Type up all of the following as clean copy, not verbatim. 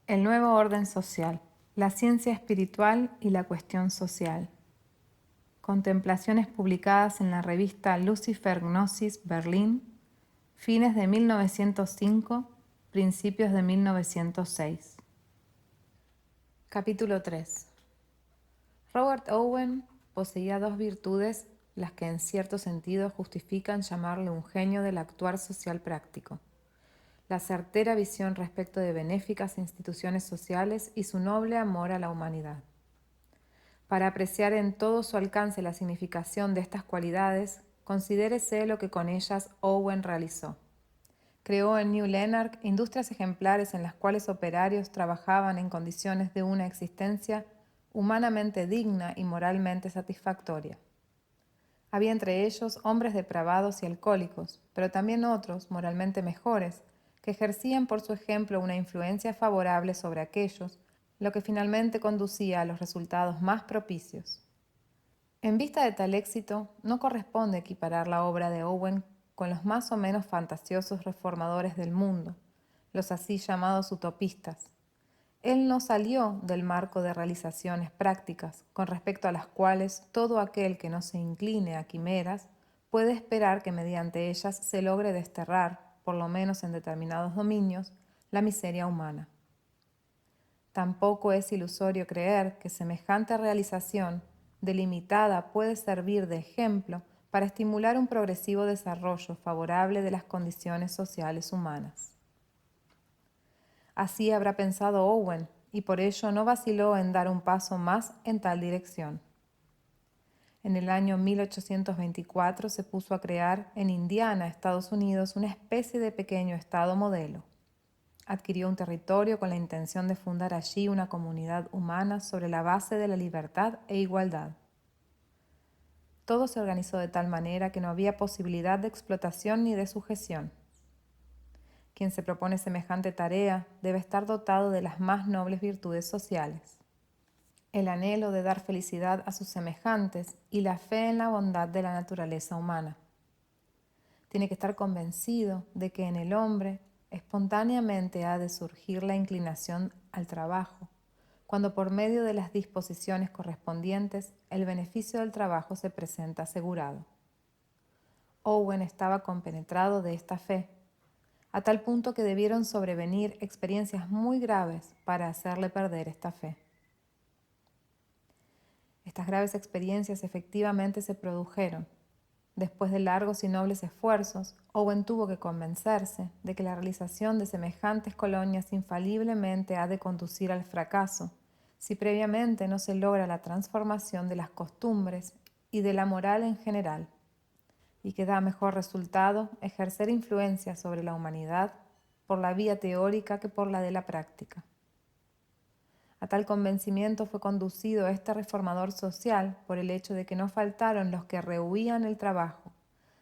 El nuevo orden social, la ciencia espiritual y la cuestión social. Contemplaciones publicadas en la revista Lucifer Gnosis Berlín, fines de 1905, principios de 1906. Capítulo 3. Robert Owen poseía dos virtudes, las que en cierto sentido justifican llamarle un genio del actuar social práctico: la certera visión respecto de benéficas instituciones sociales y su noble amor a la humanidad. Para apreciar en todo su alcance la significación de estas cualidades, considérese lo que con ellas Owen realizó. Creó en New Lanark industrias ejemplares en las cuales operarios trabajaban en condiciones de una existencia humanamente digna y moralmente satisfactoria. Había entre ellos hombres depravados y alcohólicos, pero también otros, moralmente mejores, que ejercían por su ejemplo una influencia favorable sobre aquellos, lo que finalmente conducía a los resultados más propicios. En vista de tal éxito, no corresponde equiparar la obra de Owen con los más o menos fantasiosos reformadores del mundo, los así llamados utopistas. Él no salió del marco de realizaciones prácticas, con respecto a las cuales todo aquel que no se incline a quimeras puede esperar que mediante ellas se logre desterrar, por lo menos en determinados dominios, la miseria humana. Tampoco es ilusorio creer que semejante realización delimitada puede servir de ejemplo para estimular un progresivo desarrollo favorable de las condiciones sociales humanas. Así habrá pensado Owen, y por ello no vaciló en dar un paso más en tal dirección. En el año 1824 se puso a crear en Indiana, Estados Unidos, una especie de pequeño estado modelo. Adquirió un territorio con la intención de fundar allí una comunidad humana sobre la base de la libertad e igualdad. Todo se organizó de tal manera que no había posibilidad de explotación ni de sujeción. Quien se propone semejante tarea debe estar dotado de las más nobles virtudes sociales: el anhelo de dar felicidad a sus semejantes y la fe en la bondad de la naturaleza humana. Tiene que estar convencido de que en el hombre espontáneamente ha de surgir la inclinación al trabajo, cuando por medio de las disposiciones correspondientes el beneficio del trabajo se presenta asegurado. Owen estaba compenetrado de esta fe, a tal punto que debieron sobrevenir experiencias muy graves para hacerle perder esta fe. Estas graves experiencias efectivamente se produjeron. Después de largos y nobles esfuerzos, Owen tuvo que convencerse de que la realización de semejantes colonias infaliblemente ha de conducir al fracaso, si previamente no se logra la transformación de las costumbres y de la moral en general, y que da mejor resultado ejercer influencia sobre la humanidad por la vía teórica que por la de la práctica. A tal convencimiento fue conducido este reformador social por el hecho de que no faltaron los que rehuían el trabajo,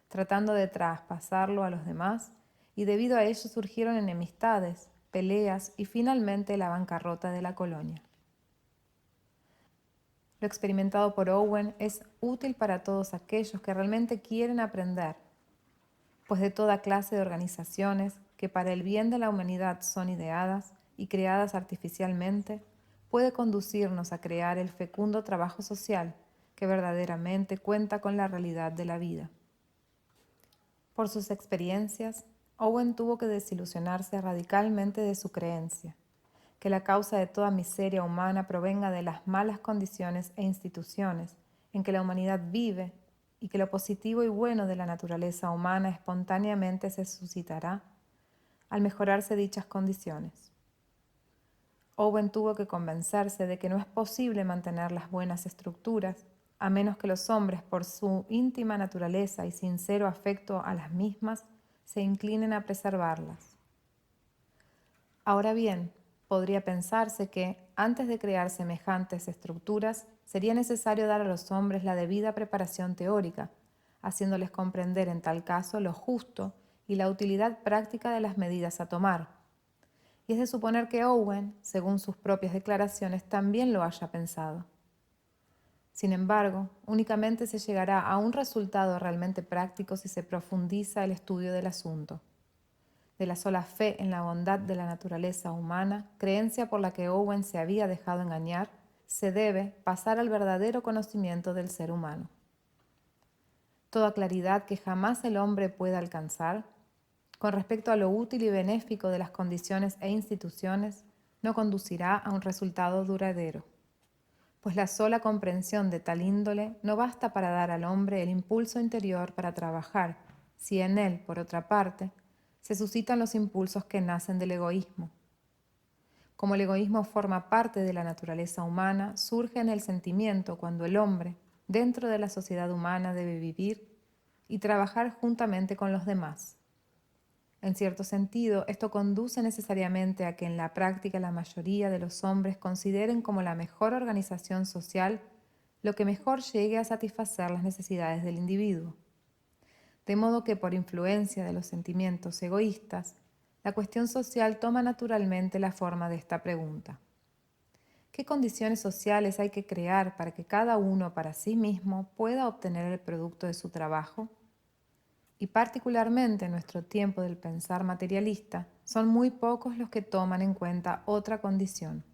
tratando de traspasarlo a los demás, y debido a ello surgieron enemistades, peleas y finalmente la bancarrota de la colonia. Lo experimentado por Owen es útil para todos aquellos que realmente quieren aprender, pues de toda clase de organizaciones que para el bien de la humanidad son ideadas y creadas artificialmente, puede conducirnos a crear el fecundo trabajo social que verdaderamente cuenta con la realidad de la vida. Por sus experiencias, Owen tuvo que desilusionarse radicalmente de su creencia, que la causa de toda miseria humana provenga de las malas condiciones e instituciones en que la humanidad vive, y que lo positivo y bueno de la naturaleza humana espontáneamente se suscitará al mejorarse dichas condiciones. Owen tuvo que convencerse de que no es posible mantener las buenas estructuras a menos que los hombres, por su íntima naturaleza y sincero afecto a las mismas, se inclinen a preservarlas. Ahora bien, podría pensarse que, antes de crear semejantes estructuras, sería necesario dar a los hombres la debida preparación teórica, haciéndoles comprender en tal caso lo justo y la utilidad práctica de las medidas a tomar. Y es de suponer que Owen, según sus propias declaraciones, también lo haya pensado. Sin embargo, únicamente se llegará a un resultado realmente práctico si se profundiza el estudio del asunto. de la sola fe en la bondad de la naturaleza humana, creencia por la que Owen se había dejado engañar, se debe pasar al verdadero conocimiento del ser humano. Toda claridad que jamás el hombre pueda alcanzar, con respecto a lo útil y benéfico de las condiciones e instituciones, no conducirá a un resultado duradero, pues la sola comprensión de tal índole no basta para dar al hombre el impulso interior para trabajar, si en él, por otra parte, se suscitan los impulsos que nacen del egoísmo. Como el egoísmo forma parte de la naturaleza humana, surge en el sentimiento cuando el hombre, dentro de la sociedad humana, debe vivir y trabajar juntamente con los demás. En cierto sentido, esto conduce necesariamente a que en la práctica la mayoría de los hombres consideren como la mejor organización social lo que mejor llegue a satisfacer las necesidades del individuo. De modo que por influencia de los sentimientos egoístas, la cuestión social toma naturalmente la forma de esta pregunta. ¿Qué condiciones sociales hay que crear para que cada uno para sí mismo pueda obtener el producto de su trabajo? Y particularmente en nuestro tiempo del pensar materialista, son muy pocos los que toman en cuenta otra condición.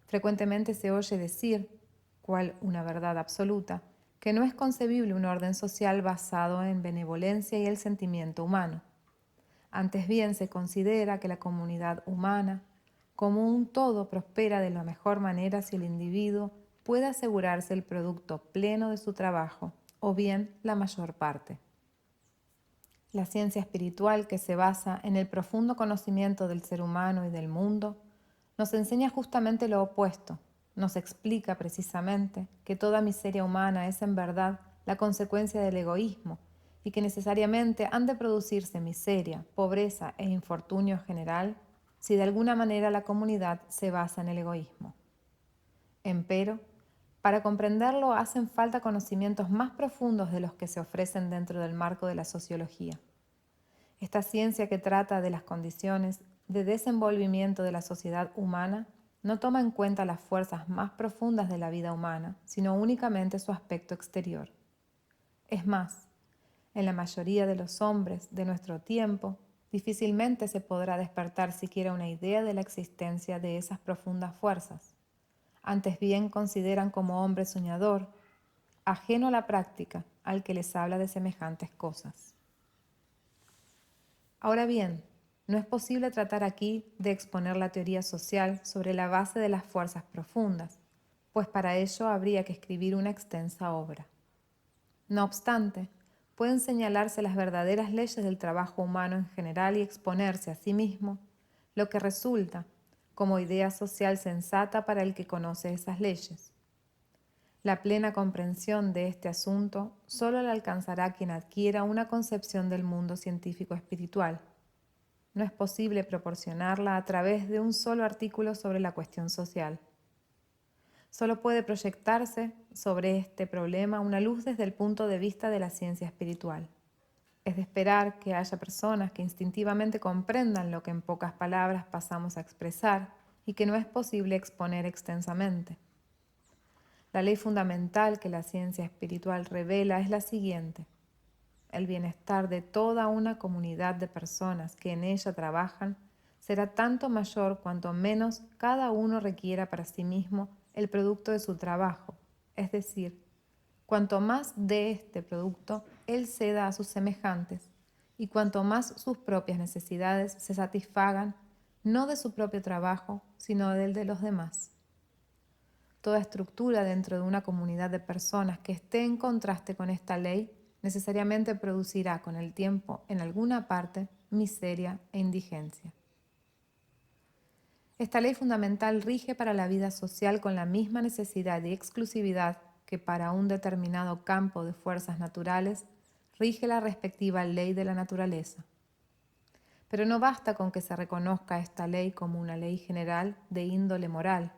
Frecuentemente se oye decir, cual una verdad absoluta, que no es concebible un orden social basado en benevolencia y el sentimiento humano. Antes bien se considera que la comunidad humana, como un todo, prospera de la mejor manera si el individuo puede asegurarse el producto pleno de su trabajo, o bien la mayor parte. La ciencia espiritual, que se basa en el profundo conocimiento del ser humano y del mundo, nos enseña justamente lo opuesto. Nos explica precisamente que toda miseria humana es en verdad la consecuencia del egoísmo y que necesariamente han de producirse miseria, pobreza e infortunio general si de alguna manera la comunidad se basa en el egoísmo. Empero, para comprenderlo hacen falta conocimientos más profundos de los que se ofrecen dentro del marco de la sociología. Esta ciencia que trata de las condiciones de desenvolvimiento de la sociedad humana no toma en cuenta las fuerzas más profundas de la vida humana, sino únicamente su aspecto exterior. Es más, en la mayoría de los hombres de nuestro tiempo, difícilmente se podrá despertar siquiera una idea de la existencia de esas profundas fuerzas. Antes bien consideran como hombre soñador, ajeno a la práctica, al que les habla de semejantes cosas. Ahora bien, no es posible tratar aquí de exponer la teoría social sobre la base de las fuerzas profundas, pues para ello habría que escribir una extensa obra. No obstante, pueden señalarse las verdaderas leyes del trabajo humano en general y exponerse a sí mismo lo que resulta como idea social sensata para el que conoce esas leyes. La plena comprensión de este asunto solo la alcanzará quien adquiera una concepción del mundo científico espiritual. No es posible proporcionarla a través de un solo artículo sobre la cuestión social. Solo puede proyectarse sobre este problema una luz desde el punto de vista de la ciencia espiritual. Es de esperar que haya personas que instintivamente comprendan lo que en pocas palabras pasamos a expresar y que no es posible exponer extensamente. La ley fundamental que la ciencia espiritual revela es la siguiente: el bienestar de toda una comunidad de personas que en ella trabajan será tanto mayor cuanto menos cada uno requiera para sí mismo el producto de su trabajo, es decir, cuanto más de este producto él ceda a sus semejantes y cuanto más sus propias necesidades se satisfagan, no de su propio trabajo, sino del de los demás. Toda estructura dentro de una comunidad de personas que esté en contraste con esta ley necesariamente producirá con el tiempo en alguna parte miseria e indigencia. Esta ley fundamental rige para la vida social con la misma necesidad y exclusividad que para un determinado campo de fuerzas naturales rige la respectiva ley de la naturaleza. Pero no basta con que se reconozca esta ley como una ley general de índole moral,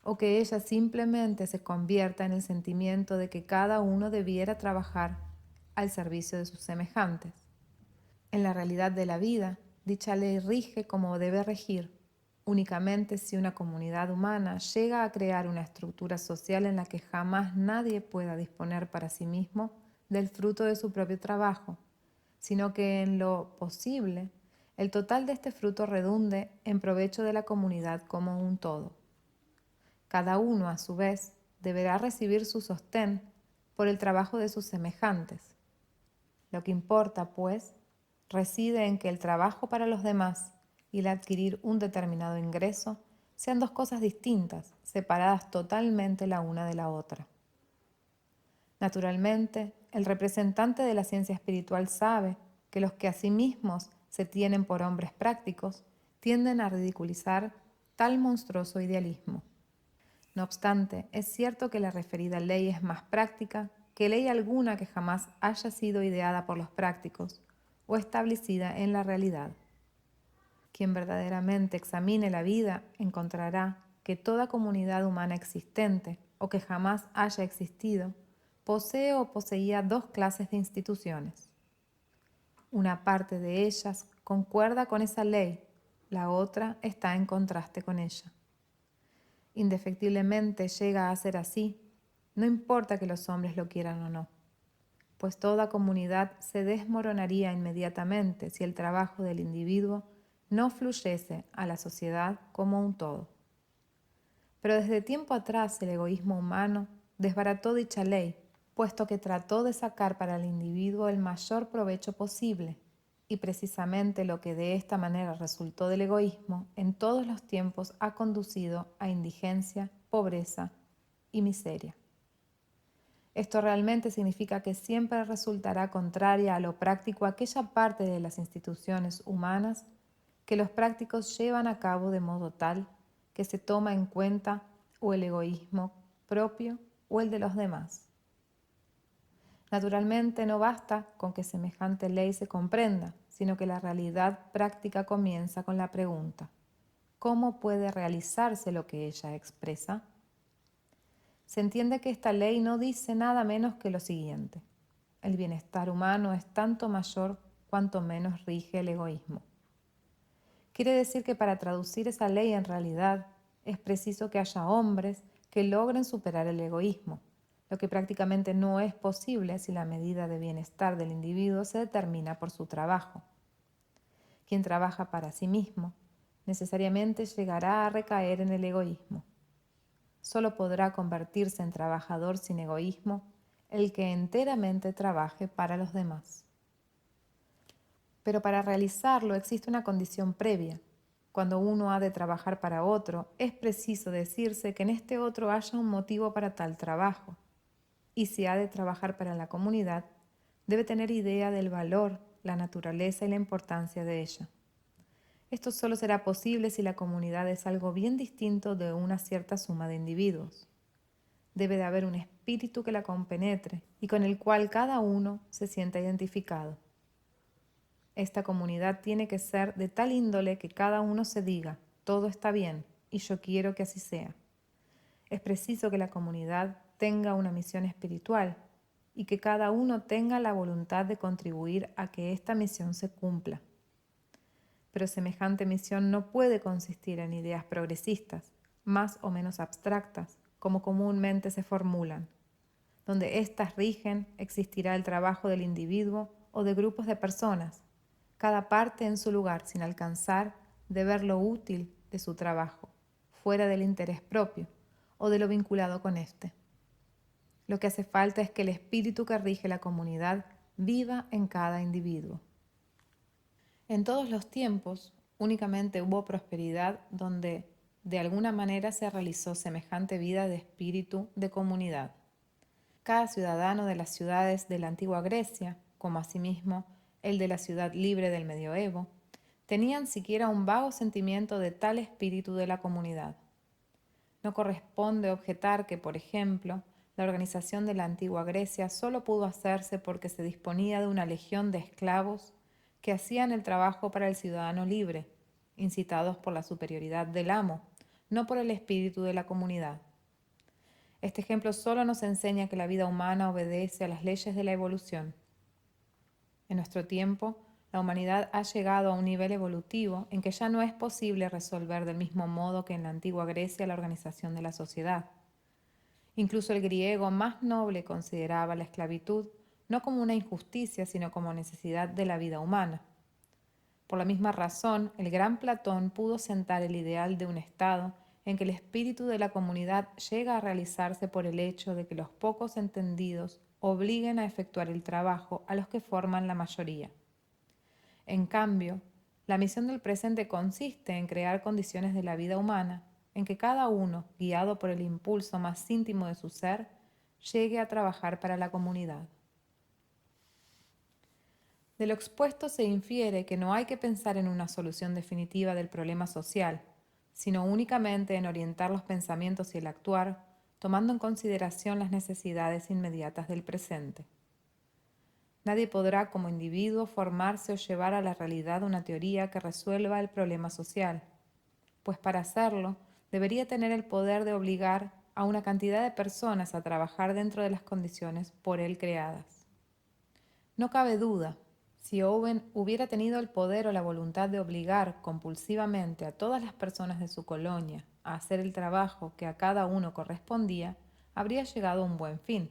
o que ella simplemente se convierta en el sentimiento de que cada uno debiera trabajar al servicio de sus semejantes. En la realidad de la vida, dicha ley rige como debe regir, únicamente si una comunidad humana llega a crear una estructura social en la que jamás nadie pueda disponer para sí mismo del fruto de su propio trabajo, sino que en lo posible el total de este fruto redunde en provecho de la comunidad como un todo. Cada uno, a su vez, deberá recibir su sostén por el trabajo de sus semejantes. Lo que importa, pues, reside en que el trabajo para los demás y el adquirir un determinado ingreso sean dos cosas distintas, separadas totalmente la una de la otra. Naturalmente, el representante de la ciencia espiritual sabe que los que a sí mismos se tienen por hombres prácticos tienden a ridiculizar tal monstruoso idealismo. No obstante, es cierto que la referida ley es más práctica que ley alguna que jamás haya sido ideada por los prácticos o establecida en la realidad. Quien verdaderamente examine la vida encontrará que toda comunidad humana existente o que jamás haya existido posee o poseía dos clases de instituciones. Una parte de ellas concuerda con esa ley, la otra está en contraste con ella. Indefectiblemente llega a ser así, no importa que los hombres lo quieran o no, pues toda comunidad se desmoronaría inmediatamente si el trabajo del individuo no fluyese a la sociedad como un todo. Pero desde tiempo atrás el egoísmo humano desbarató dicha ley, puesto que trató de sacar para el individuo el mayor provecho posible, y precisamente lo que de esta manera resultó del egoísmo en todos los tiempos ha conducido a indigencia, pobreza y miseria. Esto realmente significa que siempre resultará contraria a lo práctico aquella parte de las instituciones humanas que los prácticos llevan a cabo de modo tal que se toma en cuenta o el egoísmo propio o el de los demás. Naturalmente no basta con que semejante ley se comprenda, sino que la realidad práctica comienza con la pregunta: ¿cómo puede realizarse lo que ella expresa? Se entiende que esta ley no dice nada menos que lo siguiente: el bienestar humano es tanto mayor cuanto menos rige el egoísmo. Quiere decir que para traducir esa ley en realidad es preciso que haya hombres que logren superar el egoísmo, lo que prácticamente no es posible si la medida de bienestar del individuo se determina por su trabajo. Quien trabaja para sí mismo necesariamente llegará a recaer en el egoísmo. Solo podrá convertirse en trabajador sin egoísmo el que enteramente trabaje para los demás. Pero para realizarlo existe una condición previa. Cuando uno ha de trabajar para otro, es preciso decirse que en este otro haya un motivo para tal trabajo. Y si ha de trabajar para la comunidad, debe tener idea del valor, la naturaleza y la importancia de ella. Esto solo será posible si la comunidad es algo bien distinto de una cierta suma de individuos. Debe de haber un espíritu que la compenetre y con el cual cada uno se sienta identificado. Esta comunidad tiene que ser de tal índole que cada uno se diga: todo está bien y yo quiero que así sea. Es preciso que la comunidad tenga una misión espiritual y que cada uno tenga la voluntad de contribuir a que esta misión se cumpla. Pero semejante misión no puede consistir en ideas progresistas, más o menos abstractas, como comúnmente se formulan. Donde éstas rigen, existirá el trabajo del individuo o de grupos de personas, cada parte en su lugar, sin alcanzar de ver lo útil de su trabajo, fuera del interés propio o de lo vinculado con éste. Lo que hace falta es que el espíritu que rige la comunidad viva en cada individuo. En todos los tiempos, únicamente hubo prosperidad donde de alguna manera se realizó semejante vida de espíritu de comunidad. Cada ciudadano de las ciudades de la antigua Grecia, como asimismo el de la ciudad libre del medioevo, tenían siquiera un vago sentimiento de tal espíritu de la comunidad. No corresponde objetar que, por ejemplo, la organización de la antigua Grecia solo pudo hacerse porque se disponía de una legión de esclavos que hacían el trabajo para el ciudadano libre, incitados por la superioridad del amo, no por el espíritu de la comunidad. Este ejemplo solo nos enseña que la vida humana obedece a las leyes de la evolución. En nuestro tiempo, la humanidad ha llegado a un nivel evolutivo en que ya no es posible resolver del mismo modo que en la antigua Grecia la organización de la sociedad. Incluso el griego más noble consideraba la esclavitud no como una injusticia, sino como necesidad de la vida humana. Por la misma razón, el gran Platón pudo sentar el ideal de un Estado en que el espíritu de la comunidad llega a realizarse por el hecho de que los pocos entendidos obliguen a efectuar el trabajo a los que forman la mayoría. En cambio, la misión del presente consiste en crear condiciones de la vida humana en que cada uno, guiado por el impulso más íntimo de su ser, llegue a trabajar para la comunidad. De lo expuesto se infiere que no hay que pensar en una solución definitiva del problema social, sino únicamente en orientar los pensamientos y el actuar, tomando en consideración las necesidades inmediatas del presente. Nadie podrá como individuo formarse o llevar a la realidad una teoría que resuelva el problema social, pues para hacerlo debería tener el poder de obligar a una cantidad de personas a trabajar dentro de las condiciones por él creadas. No cabe duda, si Owen hubiera tenido el poder o la voluntad de obligar compulsivamente a todas las personas de su colonia a hacer el trabajo que a cada uno correspondía, habría llegado a un buen fin.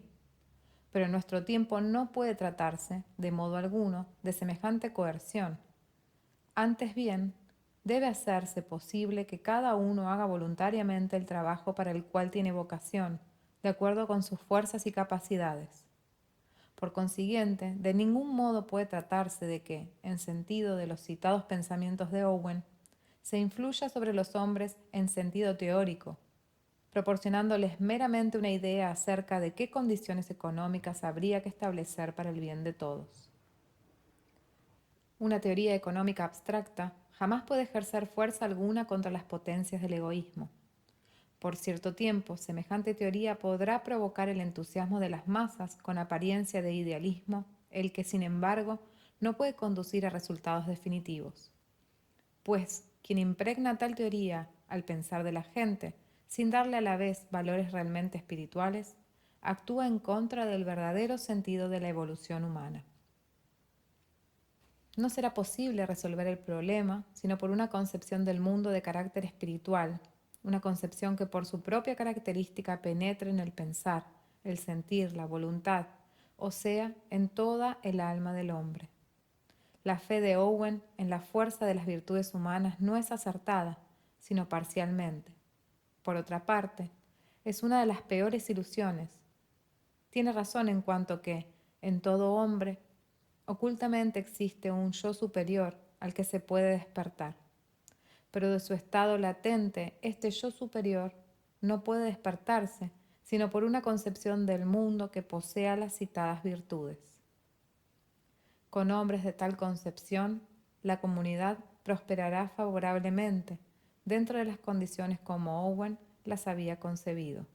Pero en nuestro tiempo no puede tratarse, de modo alguno, de semejante coerción. Antes bien, debe hacerse posible que cada uno haga voluntariamente el trabajo para el cual tiene vocación, de acuerdo con sus fuerzas y capacidades. Por consiguiente, de ningún modo puede tratarse de que, en sentido de los citados pensamientos de Owen, se influya sobre los hombres en sentido teórico, proporcionándoles meramente una idea acerca de qué condiciones económicas habría que establecer para el bien de todos. Una teoría económica abstracta jamás puede ejercer fuerza alguna contra las potencias del egoísmo. Por cierto tiempo, semejante teoría podrá provocar el entusiasmo de las masas con apariencia de idealismo, el que, sin embargo, no puede conducir a resultados definitivos. Pues, quien impregna tal teoría al pensar de la gente, sin darle a la vez valores realmente espirituales, actúa en contra del verdadero sentido de la evolución humana. No será posible resolver el problema sino por una concepción del mundo de carácter espiritual, una concepción que por su propia característica penetre en el pensar, el sentir, la voluntad, o sea, en toda el alma del hombre. La fe de Owen en la fuerza de las virtudes humanas no es acertada, sino parcialmente. Por otra parte, es una de las peores ilusiones. Tiene razón en cuanto que, en todo hombre, ocultamente existe un yo superior al que se puede despertar. Pero de su estado latente, este yo superior no puede despertarse, sino por una concepción del mundo que posea las citadas virtudes. Con hombres de tal concepción, la comunidad prosperará favorablemente dentro de las condiciones como Owen las había concebido.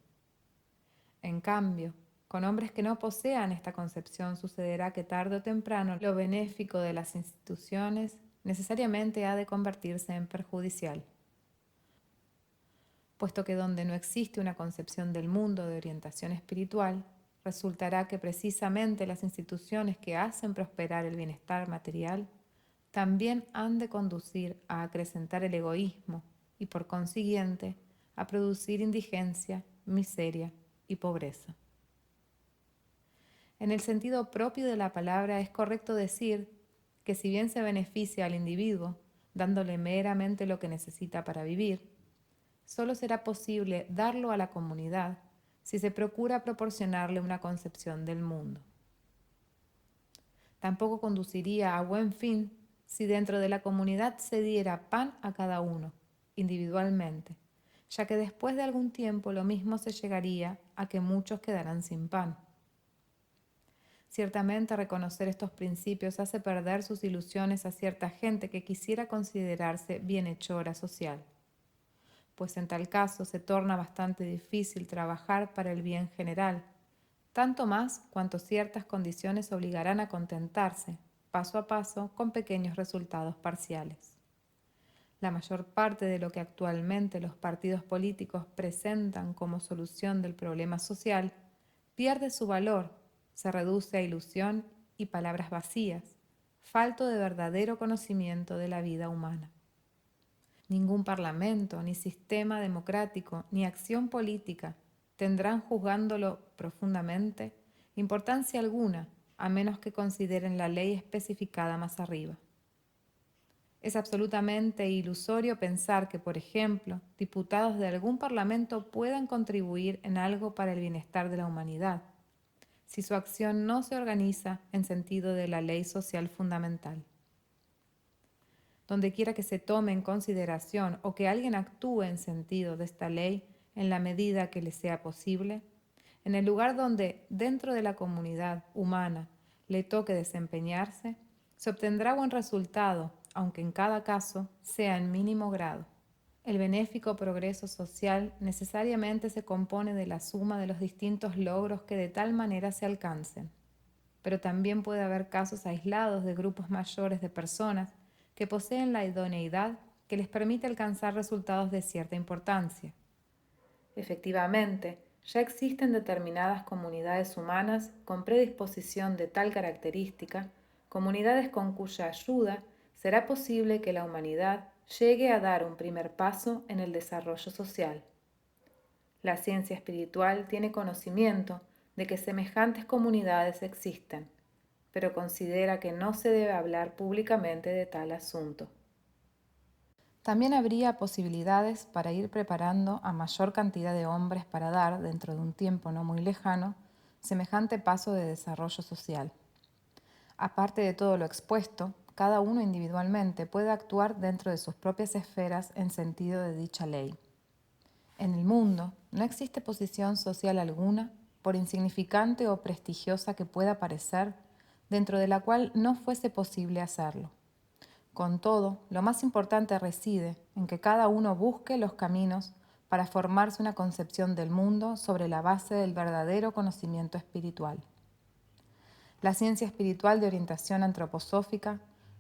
En cambio, con hombres que no posean esta concepción sucederá que tarde o temprano lo benéfico de las instituciones necesariamente ha de convertirse en perjudicial, puesto que donde no existe una concepción del mundo de orientación espiritual, resultará que precisamente las instituciones que hacen prosperar el bienestar material también han de conducir a acrecentar el egoísmo y por consiguiente a producir indigencia, miseria y pobreza. En el sentido propio de la palabra es correcto decir que si bien se beneficia al individuo dándole meramente lo que necesita para vivir, solo será posible darlo a la comunidad si se procura proporcionarle una concepción del mundo. Tampoco conduciría a buen fin si dentro de la comunidad se diera pan a cada uno, individualmente, ya que después de algún tiempo lo mismo se llegaría a que muchos quedarán sin pan. Ciertamente reconocer estos principios hace perder sus ilusiones a cierta gente que quisiera considerarse bienhechora social, pues en tal caso se torna bastante difícil trabajar para el bien general, tanto más cuanto ciertas condiciones obligarán a contentarse, paso a paso, con pequeños resultados parciales. La mayor parte de lo que actualmente los partidos políticos presentan como solución del problema social pierde su valor, se reduce a ilusión y palabras vacías, falto de verdadero conocimiento de la vida humana. Ningún parlamento, ni sistema democrático, ni acción política tendrán, juzgándolo profundamente, importancia alguna, a menos que consideren la ley especificada más arriba. Es absolutamente ilusorio pensar que, por ejemplo, diputados de algún parlamento puedan contribuir en algo para el bienestar de la humanidad, si su acción no se organiza en sentido de la ley social fundamental. Donde quiera que se tome en consideración o que alguien actúe en sentido de esta ley en la medida que le sea posible, en el lugar donde dentro de la comunidad humana le toque desempeñarse, se obtendrá buen resultado, aunque en cada caso sea en mínimo grado. El benéfico progreso social necesariamente se compone de la suma de los distintos logros que de tal manera se alcancen, pero también puede haber casos aislados de grupos mayores de personas que poseen la idoneidad que les permite alcanzar resultados de cierta importancia. Efectivamente, ya existen determinadas comunidades humanas con predisposición de tal característica, comunidades con cuya ayuda será posible que la humanidad llegue a dar un primer paso en el desarrollo social. La ciencia espiritual tiene conocimiento de que semejantes comunidades existen, pero considera que no se debe hablar públicamente de tal asunto. También habría posibilidades para ir preparando a mayor cantidad de hombres para dar, dentro de un tiempo no muy lejano, semejante paso de desarrollo social. Aparte de todo lo expuesto, cada uno individualmente puede actuar dentro de sus propias esferas en sentido de dicha ley. En el mundo no existe posición social alguna, por insignificante o prestigiosa que pueda parecer, dentro de la cual no fuese posible hacerlo. Con todo, lo más importante reside en que cada uno busque los caminos para formarse una concepción del mundo sobre la base del verdadero conocimiento espiritual. La ciencia espiritual de orientación antroposófica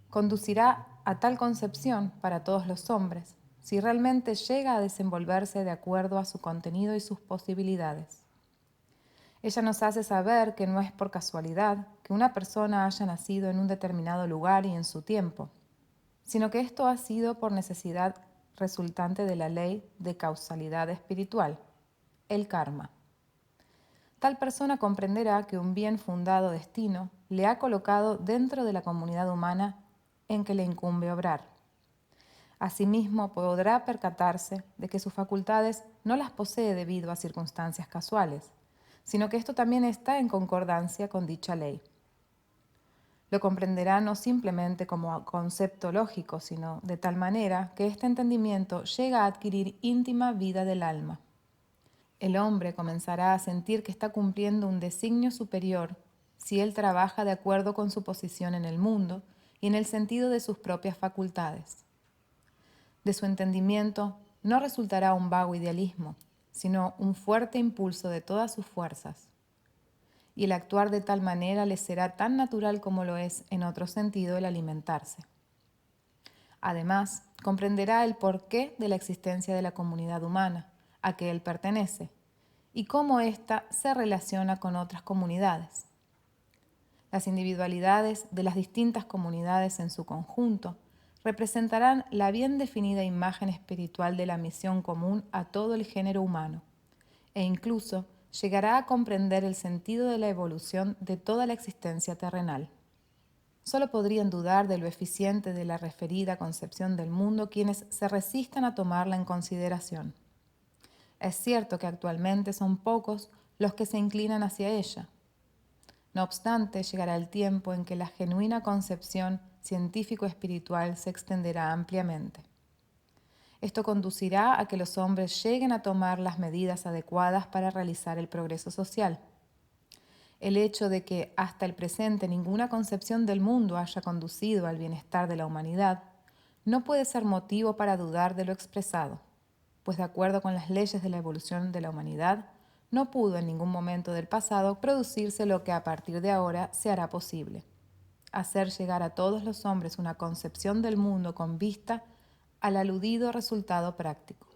conducirá a tal concepción para todos los hombres, si realmente llega a desenvolverse de acuerdo a su contenido y sus posibilidades. Ella nos hace saber que no es por casualidad que una persona haya nacido en un determinado lugar y en su tiempo, sino que esto ha sido por necesidad resultante de la ley de causalidad espiritual, el karma. Tal persona comprenderá que un bien fundado destino le ha colocado dentro de la comunidad humana en que le incumbe obrar. Asimismo, podrá percatarse de que sus facultades no las posee debido a circunstancias casuales, sino que esto también está en concordancia con dicha ley. Lo comprenderá no simplemente como concepto lógico, sino de tal manera que este entendimiento llega a adquirir íntima vida del alma. El hombre comenzará a sentir que está cumpliendo un designio superior si él trabaja de acuerdo con su posición en el mundo y en el sentido de sus propias facultades. De su entendimiento no resultará un vago idealismo, sino un fuerte impulso de todas sus fuerzas. Y el actuar de tal manera le será tan natural como lo es, en otro sentido, el alimentarse. Además, comprenderá el porqué de la existencia de la comunidad humana, a que él pertenece, y cómo ésta se relaciona con otras comunidades. Las individualidades de las distintas comunidades en su conjunto representarán la bien definida imagen espiritual de la misión común a todo el género humano, e incluso llegará a comprender el sentido de la evolución de toda la existencia terrenal. Solo podrían dudar de lo eficiente de la referida concepción del mundo quienes se resistan a tomarla en consideración. Es cierto que actualmente son pocos los que se inclinan hacia ella. No obstante, llegará el tiempo en que la genuina concepción científico-espiritual se extenderá ampliamente. Esto conducirá a que los hombres lleguen a tomar las medidas adecuadas para realizar el progreso social. El hecho de que hasta el presente ninguna concepción del mundo haya conducido al bienestar de la humanidad no puede ser motivo para dudar de lo expresado, pues de acuerdo con las leyes de la evolución de la humanidad, no pudo en ningún momento del pasado producirse lo que a partir de ahora se hará posible: hacer llegar a todos los hombres una concepción del mundo con vista al aludido resultado práctico.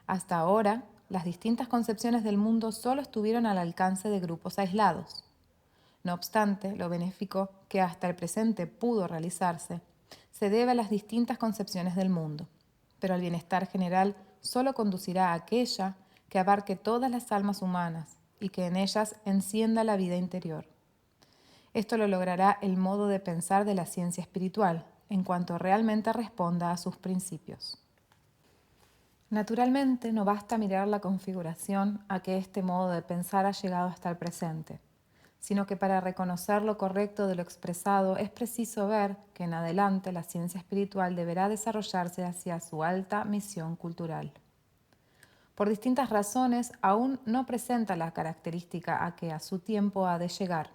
Hasta ahora, las distintas concepciones del mundo solo estuvieron al alcance de grupos aislados. No obstante, lo benéfico que hasta el presente pudo realizarse se debe a las distintas concepciones del mundo, pero el bienestar general solo conducirá a aquella que abarque todas las almas humanas y que en ellas encienda la vida interior. Esto lo logrará el modo de pensar de la ciencia espiritual, en cuanto realmente responda a sus principios. Naturalmente, no basta mirar la configuración a que este modo de pensar ha llegado hasta el presente, sino que para reconocer lo correcto de lo expresado es preciso ver que en adelante la ciencia espiritual deberá desarrollarse hacia su alta misión cultural. Por distintas razones, aún no presenta la característica a que a su tiempo ha de llegar.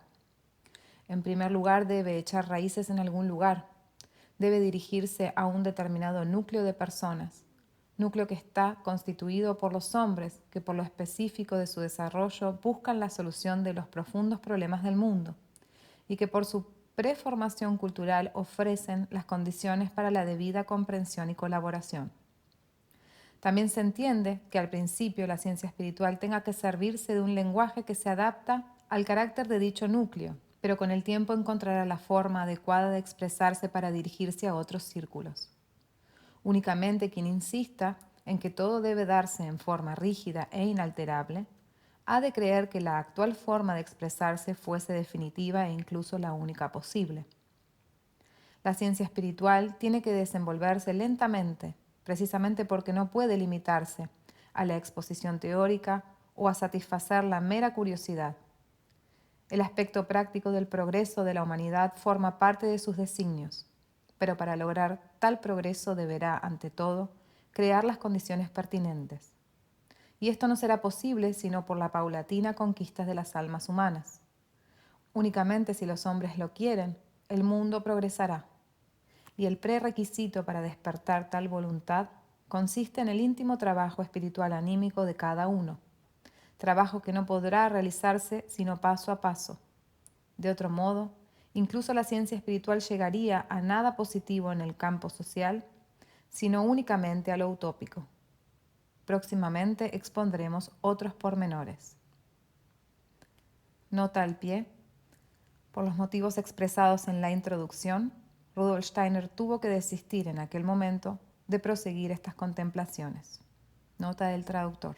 En primer lugar, debe echar raíces en algún lugar. Debe dirigirse a un determinado núcleo de personas, núcleo que está constituido por los hombres que por lo específico de su desarrollo buscan la solución de los profundos problemas del mundo y que por su preformación cultural ofrecen las condiciones para la debida comprensión y colaboración. También se entiende que al principio la ciencia espiritual tenga que servirse de un lenguaje que se adapta al carácter de dicho núcleo, pero con el tiempo encontrará la forma adecuada de expresarse para dirigirse a otros círculos. Únicamente quien insista en que todo debe darse en forma rígida e inalterable, ha de creer que la actual forma de expresarse fuese definitiva e incluso la única posible. La ciencia espiritual tiene que desenvolverse lentamente, precisamente porque no puede limitarse a la exposición teórica o a satisfacer la mera curiosidad. El aspecto práctico del progreso de la humanidad forma parte de sus designios, pero para lograr tal progreso deberá, ante todo, crear las condiciones pertinentes. Y esto no será posible sino por la paulatina conquista de las almas humanas. Únicamente si los hombres lo quieren, el mundo progresará. Y el prerequisito para despertar tal voluntad consiste en el íntimo trabajo espiritual anímico de cada uno, trabajo que no podrá realizarse sino paso a paso. De otro modo, incluso la ciencia espiritual llegaría a nada positivo en el campo social, sino únicamente a lo utópico. Próximamente expondremos otros pormenores. Nota al pie. Por los motivos expresados en la introducción, Rudolf Steiner tuvo que desistir en aquel momento de proseguir estas contemplaciones. Nota del traductor.